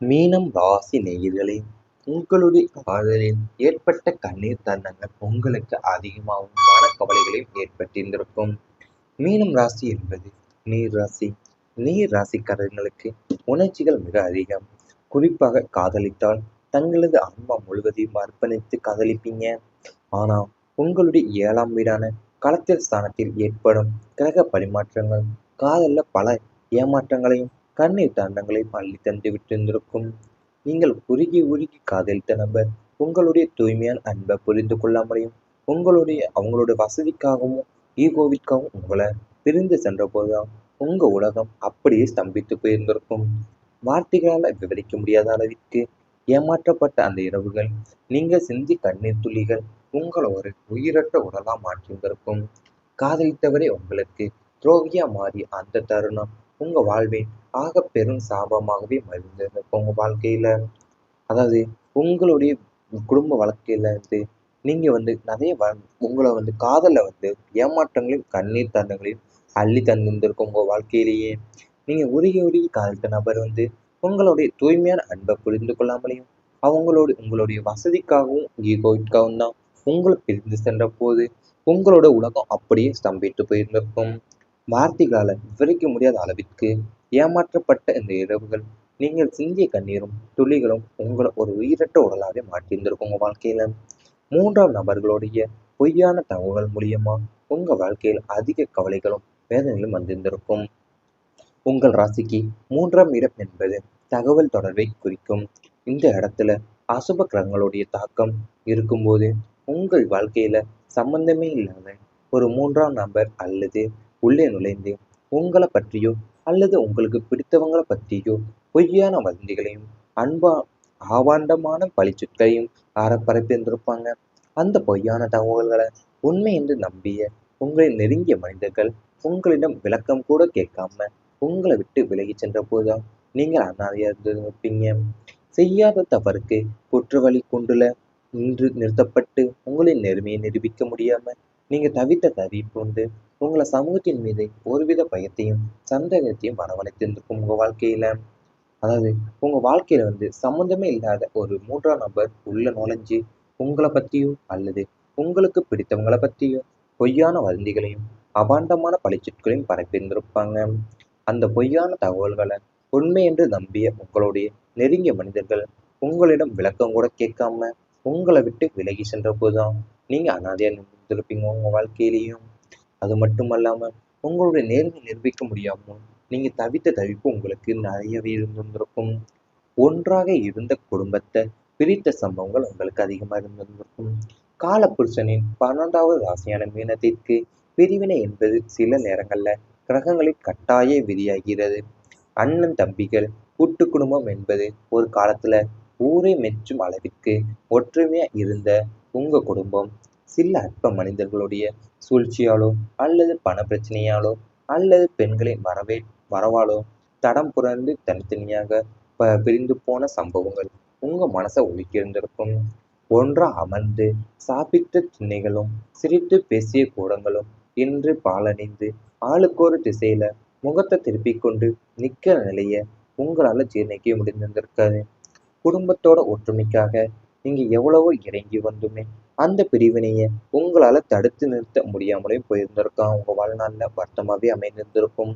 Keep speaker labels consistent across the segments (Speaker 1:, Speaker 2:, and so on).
Speaker 1: மீனம் ராசி நேயர்களே, உங்களுடைய காதலில் ஏற்பட்ட கண்ணீர் தருணங்கள் உங்களுக்கு அதிகமாகவும் மனக்கவலைகளையும் ஏற்பட்டிருந்திருக்கும். மீனம் ராசி என்பது நீர் ராசி. நீர் ராசிக்காரர்களுக்கு உணர்ச்சிகள் மிக அதிகம். குறிப்பாக காதலித்தால் தங்களது ஆன்மா முழுவதையும் அர்ப்பணித்து காதலிப்பீங்க. ஆனா உங்களுடைய 7ஆம் வீடான களத்திர ஸ்தானத்தில் ஏற்படும் கிரக பரிமாற்றங்கள் காதல்ல பல ஏமாற்றங்களையும் கண்ணீர் தருணங்களையும் அள்ளி தந்து விட்டிருந்திருக்கும். நீங்கள் உருகி உருகி காதலித்த நபர் உங்களுடைய தூய்மையான அன்பை புரிந்து கொள்ளாமலையும் அவங்களுடைய வசதிக்காகவும் ஈகோவிற்காகவும் உங்களை பிரிந்து சென்ற போதுதான் உங்க உலகம் அப்படியே ஸ்தம்பித்து போயிருந்திருக்கும். வார்த்தைகளால் விவரிக்க முடியாத அளவிற்கு ஏமாற்றப்பட்ட அந்த இரவுகள், நீங்க சிந்தி கண்ணீர் துளிகள் உங்களை ஒரு உயிரற்ற உடலா மாற்றியிருந்திருக்கும். காதலித்தவரே உங்களுக்கு துரோகியா மாறிய அந்த தருணம் உங்க வாழ்வின் ஆக பெரும் சாபமாகவே மறைந்திருந்திருக்கும் உங்க வாழ்க்கையில. அதாவது உங்களுடைய குடும்ப வாழ்க்கையில நீங்க நிறைய உங்களை காதல்ல ஏமாற்றங்களையும் கண்ணீர் தருணங்களையும் அள்ளி தந்திருந்திருக்கும் உங்க வாழ்க்கையிலேயே. நீங்க உருகி உருகி காதலித்த நபர் உங்களுடைய தூய்மையான அன்பை புரிந்து கொள்ளாமலையும் உங்களுடைய வசதிக்காகவும் ஈகோவிற்காகவும் தான் உங்களை பிரிந்து சென்ற போது உங்களோட உலகம் அப்படியே ஸ்தம்பித்து போயிருந்திருக்கும். வார்த்தைகளால விவரிக்க முடியாத அளவிற்கு ஏமாற்றப்பட்ட இந்த இரவுகள் நீங்கள் சிந்திய கண்ணீரும் துளிகளும் உங்களை ஒரு உயிரற்ற உடலாவே மாற்றியிருந்திருக்கும் உங்க வாழ்க்கையில. 3ஆம் நபர்களுடைய பொய்யான தகவல்கள் மூலியமா உங்க வாழ்க்கையில் அதிக கவலைகளும் வேதனைகளும் வந்திருந்திருக்கும். உங்கள் ராசிக்கு 3ஆம் இடம் என்பது தகவல் தொடர்பை குறிக்கும். இந்த இடத்துல அசுப கிரகங்களுடைய தாக்கம் இருக்கும்போது உங்கள் வாழ்க்கையில சம்பந்தமே இல்லாத ஒரு 3ஆம் நபர் அல்லது உள்ளே நுழைந்து உங்களை பற்றியோ அல்லது உங்களுக்கு பிடித்தவங்களை பற்றியோ பொய்யான வதந்திகளையும் ஆபாண்டமான பழிச்சொற்களையும் பரப்பியிருந்திருப்பாங்க. அந்த பொய்யான தகவல்களை உண்மை என்று நம்பிய உங்களின் நெருங்கிய மனிதர்கள் உங்களிடம் விளக்கம் கூட கேட்காம உங்களை விட்டு விலகி சென்ற போதுதான் நீங்கள் அனாதையா இருந்திருப்பீங்க. செய்யாத தவறுக்கு குற்றவாளி கூண்டுல நிறுத்தப்பட்டு உங்களின் நேர்மையை நிரூபிக்க முடியாம நீங்க தவித்த தவிப்பு உங்களை சமூகத்தின் மீது ஒருவித பயத்தையும் சந்தேகத்தையும் வரவழைத்திருந்திருக்கும் உங்க வாழ்க்கையில. அதாவது உங்க வாழ்க்கையில சம்மந்தமே இல்லாத ஒரு 3ஆம் நபர் உள்ள நுழைஞ்சு உங்களை பத்தியோ அல்லது உங்களுக்கு பிடித்தவங்களை பத்தியோ பொய்யான வதந்திகளையும் அபாண்டமான பழிச்சொற்களையும் பரப்பியிருந்திருப்பாங்க. அந்த பொய்யான தகவல்களை உண்மை என்று நம்பிய உங்களுடைய நெருங்கிய மனிதர்கள் உங்களிடம் விளக்கம் கூட கேட்காம உங்களை விட்டு விலகி சென்ற போதுதான் நீங்க அனாதையா நின்றுருப்பீங்க உங்க வாழ்க்கையிலையும். அது மட்டுமல்லாம உங்களுடைய நேர்மை நிரூபிக்க முடியாமல் நீங்க தவித்த தவிப்பு உங்களுக்கு நிறையவே இருந்திருக்கும். ஒன்றாக இருந்த குடும்பத்தை பிரித்த சம்பவங்கள் உங்களுக்கு அதிகமாக இருந்திருக்கும். காலபுருஷனின் 12வது ராசியான மீனத்திற்கு பிரிவினை என்பது சில நேரங்கள்ல கிரகங்களின் கட்டாய விதியாகிறது. அண்ணன் தம்பிகள் கூட்டு குடும்பம் என்பது ஒரு காலத்துல ஊரை மெச்சும் அளவிற்கு ஒற்றுமையா இருந்த உங்க குடும்பம் சில அற்ப மனிதர்களுடைய சூழ்ச்சியாலோ அல்லது பண பிரச்சனையாலோ அல்லது பெண்களின் வரவாலோ தடம் புரண்டு தனித்தனியாக பிரிந்து போன சம்பவங்கள் உங்க மனசை உலுக்கியிருந்திருக்கும். ஒன்றா அமர்ந்து சாப்பிட்ட திண்ணைகளும் சிரித்து பேசிய கூடங்களும் இன்று பாலடைந்து ஆளுக்கொரு திசையில முகத்தை திருப்பிக் கொண்டு நிக்கிற நிலைய உங்களால ஜீர்ணிக்க முடிந்திருந்திருக்காது. குடும்பத்தோட ஒற்றுமைக்காக நீங்க எவ்வளவோ இறங்கி வந்துமே அந்த பிரிவினையை உங்களால தடுத்து நிறுத்த முடியாமலே போயிருந்திருக்கான் உங்க வாழ்நாள்ல வருத்தமாவே அமைந்திருந்திருக்கும்.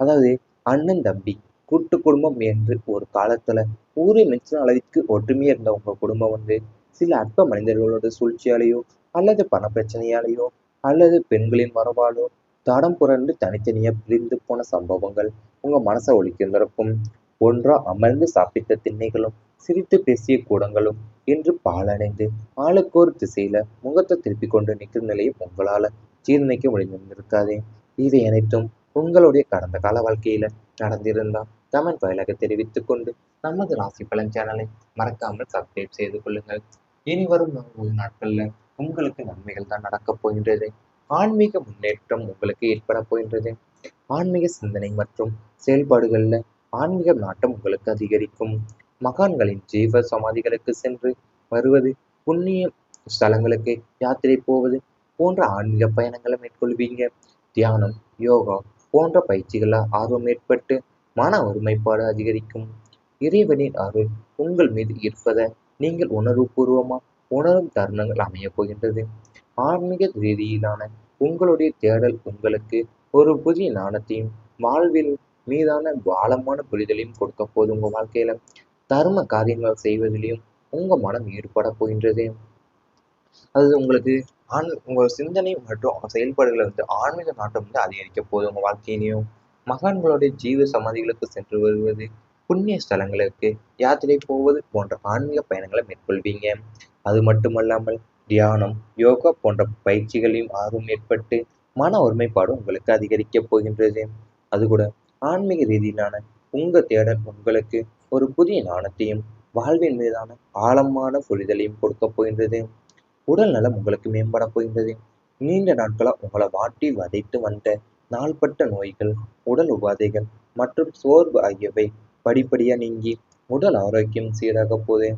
Speaker 1: அதாவது அண்ணன் தம்பி கூட்டு குடும்பம் என்று ஒரு காலத்துல ஊரை மெச்சின அளவிற்கு ஒற்றுமையா இருந்த உங்க குடும்பம் சில அற்ப மனிதர்களோட சூழ்ச்சியாலேயோ அல்லது பண பிரச்சனையாலேயோ அல்லது பெண்களின் வரவாலோ தடம் புரண்டு தனித்தனியா பிரிந்து போன சம்பவங்கள் உங்க மனசை ஒலிக்கிருந்திருக்கும். ஒன்றா அமர்ந்து சாப்பிட்ட திண்ணைகளும் சிரித்து பேசிய கூடங்களும் இன்று பாலடைந்து ஆளுக்கொரு திசையில முகத்தை திருப்பி கொண்டு நிற்கிற நிலையை உங்களால ஜீர்ணிக்க முடிந்திருக்காது. இவை அனைத்தும் உங்களுடைய கடந்த கால வாழ்க்கையில நடந்திருந்தா கமெண்ட் வாயிலாக தெரிவித்துக் கொண்டு நமது ராசி பலன் சேனலை மறக்காமல் சப்ஸ்கிரைப் செய்து கொள்ளுங்கள். இனி வரும் 4 நாட்கள்ல உங்களுக்கு நன்மைகள் தான் நடக்கப் போகின்றது. ஆன்மீக முன்னேற்றம் உங்களுக்கு ஏற்பட போகின்றது. ஆன்மீக சிந்தனை மற்றும் செயல்பாடுகள்ல ஆன்மீக நாட்டம் உங்களுக்கு அதிகரிக்கும். மகான்களின் ஜீவ சமாதிகளுக்கு சென்று வருவது, புண்ணிய ஸ்தலங்களுக்கு யாத்திரை போவது போன்ற ஆன்மீக பயணங்களை மேற்கொள்வீங்க. தியானம், யோகா போன்ற பயிற்சிகளால் ஆர்வம் ஏற்பட்டு மன ஒருமைப்பாடு அதிகரிக்கும். இறைவனின் அருள் உங்கள் மீது இருப்பதை நீங்கள் உணர்வுபூர்வமா உணரும் தருணங்கள் அமையப் போகின்றது. ஆன்மீக ரீதியிலான உங்களுடைய தேடல் உங்களுக்கு ஒரு புதிய ஞானத்தையும் வாழ்வில் மீதான ஆழமான புரிதலையும் கொடுக்க போது. உங்க வாழ்க்கையில தர்ம காரியங்கள் செய்வதிலையும் உங்க மனம் ஈடுபட போகின்றது. அது உங்களுக்கு உங்க சிந்தனை மற்றும் செயல்பாடுகளை ஆன்மீக நாட்டம் அதிகரிக்க போகுது. உங்க வாழ்க்கையிலையும் மகான்களுடைய ஜீவ சமாதிகளுக்கு சென்று வருவது, புண்ணிய ஸ்தலங்களுக்கு யாத்திரை போவது போன்ற ஆன்மீக பயணங்களை மேற்கொள்வீங்க. அது மட்டுமல்லாமல் தியானம், யோகா போன்ற பயிற்சிகளையும் ஆர்வம் ஏற்பட்டு மன ஒருமைப்பாடு உங்களுக்கு அதிகரிக்க போகின்றது. அது கூட ஆன்மீக ரீதியிலான உங்க தேடல் உங்களுக்கு ஒரு புதிய ஞானத்தையும் வாழ்வின் மீதான ஆழமான புரிதலையும் கொடுக்க போகின்றது. உடல் நலம் உங்களுக்கு மேம்பட போகின்றது. நீண்ட நாட்களா உங்களை வாட்டி வதைத்து வந்த நாள்பட்ட நோய்கள், உடல் உபாதைகள் மற்றும் சோர்வு ஆகியவை படிப்படியா நீங்கி உடல் ஆரோக்கியம் சீராக போகுது.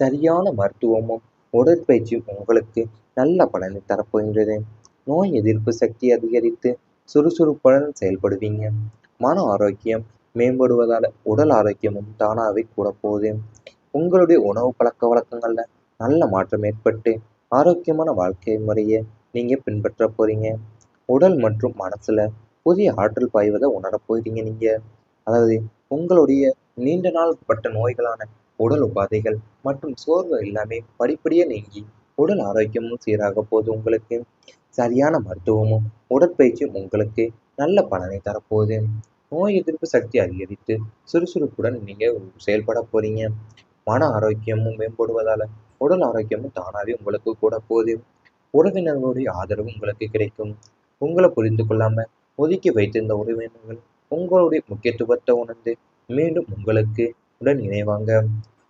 Speaker 1: சரியான மருத்துவமும் உடற்பயிற்சியும் உங்களுக்கு நல்ல பலனை தரப்போகின்றது. நோய் எதிர்ப்பு சக்தி அதிகரித்து சுறுசுறுப்புடன் செயல்படுவீங்க. மன ஆரோக்கியம் மேம்படுவதால உடல் ஆரோக்கியமும் தானாகவே கூட போகுது. உங்களுடைய உணவு பழக்க வழக்கங்கள்ல நல்ல மாற்றம் ஏற்பட்டு ஆரோக்கியமான வாழ்க்கை முறையை நீங்க பின்பற்ற போறீங்க. உடல் மற்றும் மனசுல புதிய ஆற்றல் பாய்வதை உணரப் போகிறீங்க நீங்க. அதாவது உங்களுடைய நீண்ட நாள் பட்ட நோய்களான உடல் உபாதைகள் மற்றும் சோர்வு எல்லாமே படிப்படியா நீங்கி உடல் ஆரோக்கியமும் சீராக போகுது. உங்களுக்கு சரியான மருத்துவமும் உடற்பயிற்சியும் உங்களுக்கு நல்ல பலனை தரப்போகுது. நோய் எதிர்ப்பு சக்தி அதிகரித்து சுறுசுறுப்புடன் நீங்க செயல்பட போறீங்க. மன ஆரோக்கியமும் மேம்படுவதால உடல் ஆரோக்கியமும் தானாவே உங்களுக்கு கூட போகுது. உறவினர்களுடைய ஆதரவு உங்களுக்கு கிடைக்கும். உங்களை புரிந்து கொள்ளாம ஒதுக்கி வைத்திருந்த உறவினர்கள் உங்களுடைய முக்கியத்துவத்தை உணர்ந்து மீண்டும் உங்களுக்கு உடன் இணைவாங்க.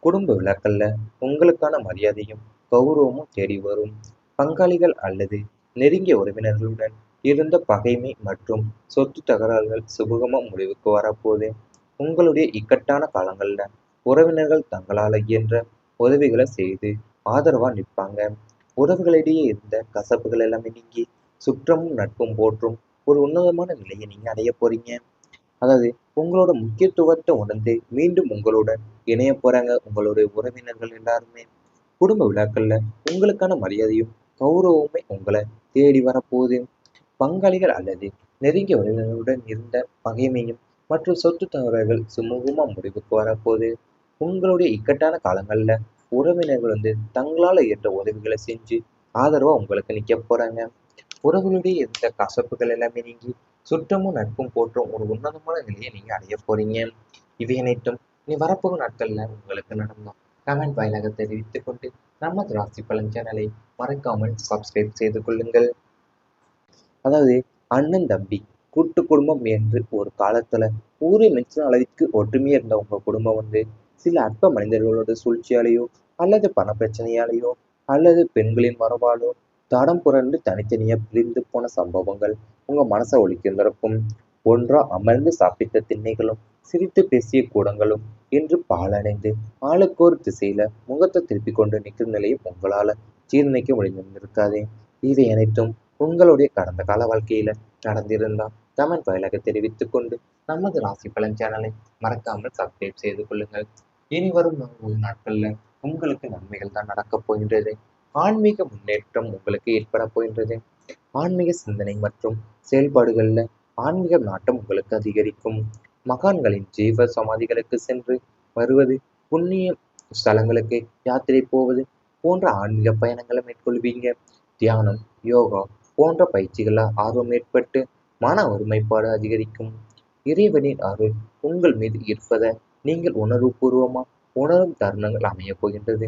Speaker 1: குடும்ப விழாக்கள்ல உங்களுக்கான மரியாதையும் கௌரவமும் தேடி வரும். பங்காளிகள் அல்லது நெருங்கிய உறவினர்களுடன் இருந்த பகைமை மற்றும் சொத்து தகராறுகள் சுமூகமா முடிவுக்கு வரப்போகுது. உங்களுடைய இக்கட்டான காலங்கள்ல உறவினர்கள் தங்களால் இயன்ற உதவிகளை செய்து ஆதரவா நிற்பாங்க. உறவுகளிடையே இருந்த கசப்புகள் எல்லாமே நீங்கி சுற்றமும் நட்பும் போற்றும் ஒரு உன்னதமான நிலையை நீங்க அடைய போறீங்க. அதாவது உங்களோட முக்கியத்துவத்தை உணர்ந்து மீண்டும் உங்களுடன் இணைய போறாங்க உங்களுடைய உறவினர்கள் எல்லாருமே. குடும்ப விழாக்கள்ல உங்களுக்கான மரியாதையும் கௌரவமே உங்களை தேடி வரப்போகுது. பங்காளிகள் அல்லது நெருங்கிய உறவினர்களுடன் இருந்த பகைமையும் மற்றும் சொத்து தகவல்கள் சுமூகமா முடிவுக்கு வரப்போகுது. உங்களுடைய இக்கட்டான காலங்கள்ல உறவினர்கள் தங்களால இயன்ற உதவிகளை செஞ்சு ஆதரவா உங்களுக்கு நிக்க போறாங்க. உறவுகளுடைய இருந்த கசப்புகள் எல்லாமே நீங்கி சுற்றமும் நட்பும் போற்றும் ஒரு உன்னதமான நிலையை நீங்க அடைய போறீங்க. இவை அனைத்தும் நீ வரப்போகும் நாட்கள்ல உங்களுக்கு நடந்தோம். கமெண்ட் வாயிலாக தெரிவித்துக் கொண்டு நமது ராசி பலன் சேனலை மறக்காமல் சப்ஸ்கிரைப் செய்து கொள்ளுங்கள். அதாவது அண்ணன் தம்பி கூட்டு குடும்பம் என்று ஒரு காலத்துல ஊரே மெச்சின அளவிற்கு ஒற்றுமையா இருந்த உங்க குடும்பம் சில அற்ப மனிதர்களோட சூழ்ச்சியாலேயோ அல்லது பண பிரச்சனையாலேயோ அல்லது பெண்களின் மரபாலோ தடம் புரண்டு தனித்தனியா பிரிந்து போன சம்பவங்கள் உங்க மனசை ஒலிக்கின்றக்கும். ஒன்றா அமர்ந்து சாப்பிட்ட திண்ணைகளும் சிரித்து பேசிய கூடங்களும் இன்று பாலடைந்து ஆளுக்கோர் திசையில முகத்தை திருப்பி கொண்டு நிற்கும் நிலையும் உங்களால ஜீர்ணிக்க முடிந்திருக்காதே. இவை அனைத்தும் உங்களுடைய கடந்த கால வாழ்க்கையில நடந்திருந்தா கமெண்ட் வாயிலாக தெரிவித்துக் கொண்டு நமது ராசி பலன் சேனலை மறக்காமல் சப்ஸ்கிரைப் செய்து கொள்ளுங்கள். இனி வரும் நாட்கள்ல உங்களுக்கு நன்மைகள் தான் நடக்கப் போகின்றது. ஆன்மீக முன்னேற்றம் உங்களுக்கு ஏற்பட போகின்றது. ஆன்மீக சிந்தனை மற்றும் செயல்பாடுகள்ல ஆன்மீக நாட்டம் உங்களுக்கு அதிகரிக்கும். மகான்களின் ஜீவ சமாதிகளுக்கு சென்று வருவது, புண்ணிய ஸ்தலங்களுக்கு யாத்திரை போவது போன்ற ஆன்மீக பயணங்களை மேற்கொள்வீங்க. தியானம், யோகா போன்ற பயிற்சிகளால் ஆர்வம் ஏற்பட்டு மன ஒருமைப்பாடு அதிகரிக்கும். இறைவனின் அருள் உங்கள் மீது இருப்பதை நீங்கள் உணர்வுபூர்வமா உணரும் தருணங்கள் அமையப் போகின்றது.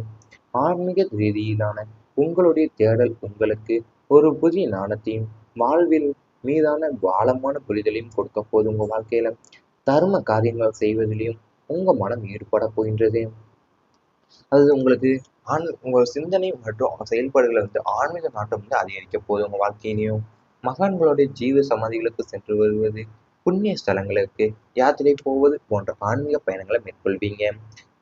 Speaker 1: ஆன்மீக ரீதியிலான உங்களுடைய தேடல் உங்களுக்கு ஒரு புதிய ஞானத்தையும் வாழ்வில் மீதான ஆழமான புரிதலையும் கொடுக்க போது. உங்க வாழ்க்கையில தர்ம காரியங்கள் செய்வதிலையும் உங்க மனம் ஈடுபட போகின்றது. அது உங்களுக்கு உங்க சிந்தனை மற்றும் செயல்பாடுகளை ஆன்மீக நாட்டம் அதிகரிக்க போகுது. உங்க வாழ்க்கையிலையும் மகான்களுடைய ஜீவ சமாதிகளுக்கு சென்று வருவது, புண்ணிய ஸ்தலங்களுக்கு யாத்திரை போவது போன்ற ஆன்மீக பயணங்களை மேற்கொள்வீங்க.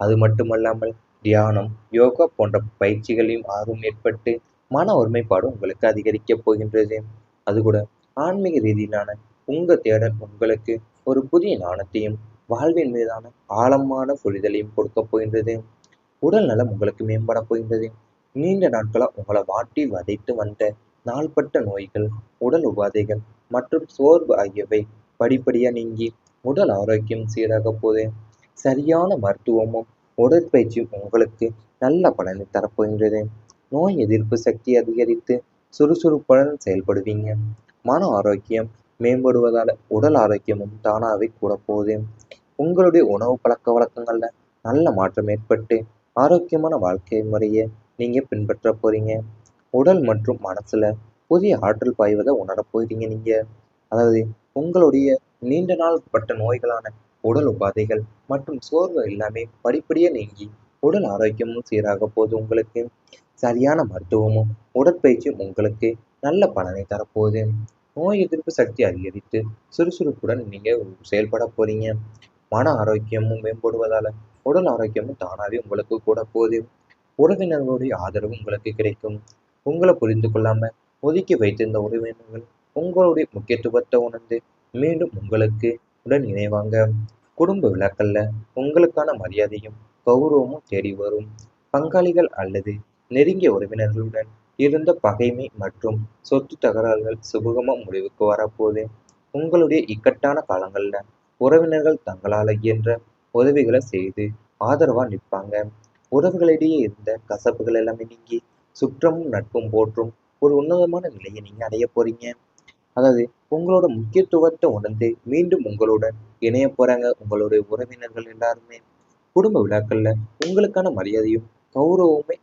Speaker 1: அது மட்டுமல்லாமல் தியானம், யோகா போன்ற பயிற்சிகளையும் ஆர்வம் ஏற்பட்டு மன ஒருமைப்பாடு உங்களுக்கு அதிகரிக்க போகின்றது. அது கூட ஆன்மீக ரீதியிலான உங்க தேடல் உங்களுக்கு ஒரு புதிய ஞானத்தையும் வாழ்வின் மீதான ஆழமான புரிதலையும் கொடுக்க போகின்றது. உடல் நலம் உங்களுக்கு மேம்பட போகின்றது. நீண்ட நாட்களா உங்களை வாட்டி வதைத்து வந்த நாள்பட்ட நோய்கள், உடல் உபாதைகள் மற்றும் சோர்வு ஆகியவை படிப்படியா நீங்கி உடல் ஆரோக்கியம் சீராக போகுது. சரியான மருத்துவமும் உடற்பயிற்சியும் உங்களுக்கு நல்ல பலனை தரப்போகின்றது. நோய் எதிர்ப்பு சக்தி அதிகரித்து சுறுசுறுப்புடன் செயல்படுவீங்க. மன ஆரோக்கியம் மேம்படுவதால உடல் ஆரோக்கியமும் தானாவே கூட போகுது. உங்களுடைய உணவு பழக்க வழக்கங்கள்ல நல்ல மாற்றம் ஏற்பட்டு ஆரோக்கியமான வாழ்க்கை முறையை நீங்க பின்பற்ற போறீங்க. உடல் மற்றும் மனசுல புதிய ஆற்றல் பாய்வதை உணரப் போகிறீங்க நீங்க. அதாவது உங்களுடைய நீண்ட நாள் பட்ட நோய்களான உடல் உபாதைகள் மற்றும் சோர்வு எல்லாமே படிப்படியா நீங்கி உடல் ஆரோக்கியமும் சீராக போகுது. உங்களுக்கு சரியான மருத்துவமும் உடற்பயிற்சியும் உங்களுக்கு நல்ல பலனை தரப்போகுது. நோய் எதிர்ப்பு சக்தி அதிகரித்து சுறுசுறுப்புடன் நீங்க செயல்பட போறீங்க. மன ஆரோக்கியமும் மேம்படுவதால உடல் ஆரோக்கியமும் தானாவே உங்களுக்கு கூட போகுது. உறவினர்களுடைய ஆதரவு உங்களுக்கு கிடைக்கும். உங்களை புரிந்து கொள்ளாம ஒதுக்கி வைத்திருந்த உறவினர்கள் உங்களுடைய முக்கியத்துவத்தை உணர்ந்து மீண்டும் உங்களுக்கு உடன் இணைவாங்க. குடும்ப விழாக்கள்ல உங்களுக்கான மரியாதையும் கௌரவமும் தேடி வரும். பங்காளிகள் அல்லது நெருங்கிய உறவினர்களுடன் இருந்த பகைமை மற்றும் சொத்து தகராறுகள் சுமூகமா முடிவுக்கு வரப்போகுது. உங்களுடைய இக்கட்டான காலங்கள்ல உறவினர்கள் தங்களால் இயன்ற உதவிகளை செய்து ஆதரவா நிற்பாங்க. உறவுகளிடையே இருந்த கசப்புகள் எல்லாமே நீங்கி சுற்றமும் நட்பும் போற்றும் ஒரு உன்னதமான நிலையை நீங்க அடைய போறீங்க. அதாவது உங்களோட முக்கியத்துவத்தை உணர்ந்து மீண்டும் உங்களுடன் இணைய போறாங்க உங்களுடைய உறவினர்கள் எல்லாருமே. குடும்ப விழாக்கள்ல உங்களுக்கான மரியாதையும் கௌரவமுமே